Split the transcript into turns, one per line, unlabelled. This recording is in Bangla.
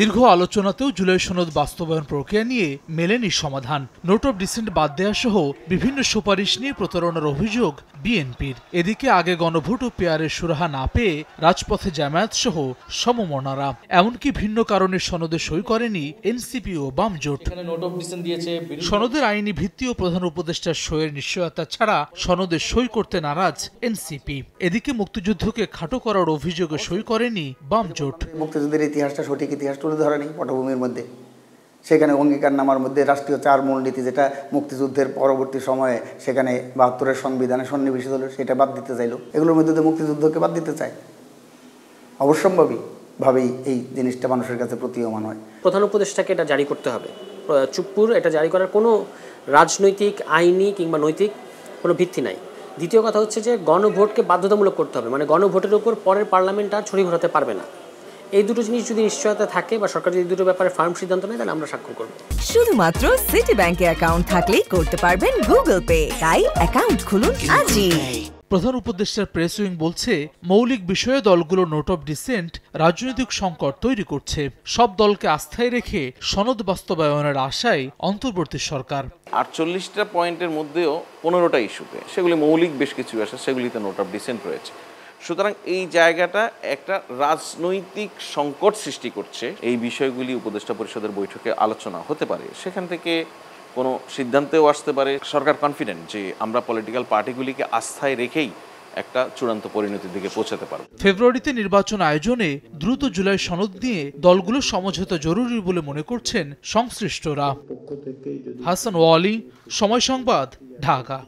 দীর্ঘ আলোচনাতেও জুলাই সনদ বাস্তবায়ন প্রক্রিয়া নিয়ে মেলেনি সমাধান। নোট অফ ডিসেন্ট বাদ দেওয়া সহ বিভিন্ন সুপারিশ নিয়ে প্রতারণার অভিযোগ বিএনপির। এদিকে আগে গণভোট ও পেয়ারের সুরাহা না পেয়ে রাজপথে জামায়াত সহ সমমনারা, এমনকি ভিন্ন কারণে সনদে সই করেনি এনসিপি ও বাম জোট। সনদের আইনি ভিত্তি ও প্রধান উপদেষ্টার সইয়ের নিশ্চয়তা ছাড়া সনদে সই করতে নারাজ এনসিপি। এদিকে মুক্তিযুদ্ধকে খাটো করার অভিযোগে সই করেনি বাম জোট।
মুক্তিযুদ্ধের ইতিহাসটা সঠিক ইতিহাস তুলে ধরেনি পটভূমির মধ্যে। সেখানে অঙ্গীকারনামার মধ্যে রাষ্ট্রীয় 4 মূলনীতি, যেটা মুক্তিযুদ্ধের পরবর্তী সময়ে সেখানে 72-এর সংবিধানে সন্নিবেশিত হলো, সেটা বাদ দিতে চাইলো। এগুলোর মধ্যে তো মুক্তিযুদ্ধকে বাদ দিতে চায়। অবশ্যম্ভাবীভাবেই এই জিনিসটা মানুষের কাছে প্রতীয়মান হয়।
প্রধান উপদেষ্টাকে এটা জারি করতে হবে। চুপ্পুর এটা জারি করার কোনো রাজনৈতিক, আইনি কিংবা নৈতিক কোনো ভিত্তি নাই। দ্বিতীয় কথা হচ্ছে যে গণভোটকে বাধ্যতামূলক করতে হবে, মানে গণভোটের উপর পরের পার্লামেন্ট আর ছড়ি ঘোরাতে পারবে না। এই দুটো জিনিস যদি নিশ্চয়তা থাকে বা সরকার যদি দুটো ব্যাপারে ফার্ম সিদ্ধান্ত নেয়, তাহলে আমরা স্বাক্ষর করব।
শুধুমাত্র সিটি ব্যাংকে অ্যাকাউন্ট থাকলেই করতে পারবেন গুগল পে। তাই অ্যাকাউন্ট খুলুন আজই।
প্রধান উপদেষ্টার প্রেস উইং বলছে, মৌলিক বিষয়ে দলগুলো নোট অফ ডিসেন্ট রাজনৈতিক সংকট তৈরি করছে। সব দলকে আস্থায় রেখে সনদ বাস্তবায়নের আশায় অন্তর্বর্তী সরকার।
48টা পয়েন্টের মধ্যেও 15টা ইস্যুতে, সেগুলি মৌলিক বেশ কিছু আসে, সেগুলিতে নোট অফ ডিসেন্ট রয়েছে। সুতরাং এই জায়গাটা একটা রাজনৈতিক সংকট সৃষ্টি করছে। এই বিষয়গুলি উপদেষ্টা পরিষদের বৈঠকে আলোচনা হতে পারে, সেখান থেকে কোনো সিদ্ধান্তেও আসতে পারে। সরকার কনফিডেন্ট যে আমরা পলিটিক্যাল পার্টিগুলিকে আস্থায় রেখেই একটা চূড়ান্ত পরিণতির দিকে পৌঁছাতে পারব।
ফেব্রুয়ারিতে নির্বাচন আয়োজনে দ্রুত জুলাই সনদ নিয়ে দলগুলো সমঝোতা জরুরি বলে মনে করছেন সংশ্লিষ্টরা। হাসান ওয়ালি, সময় সংবাদ, ঢাকা।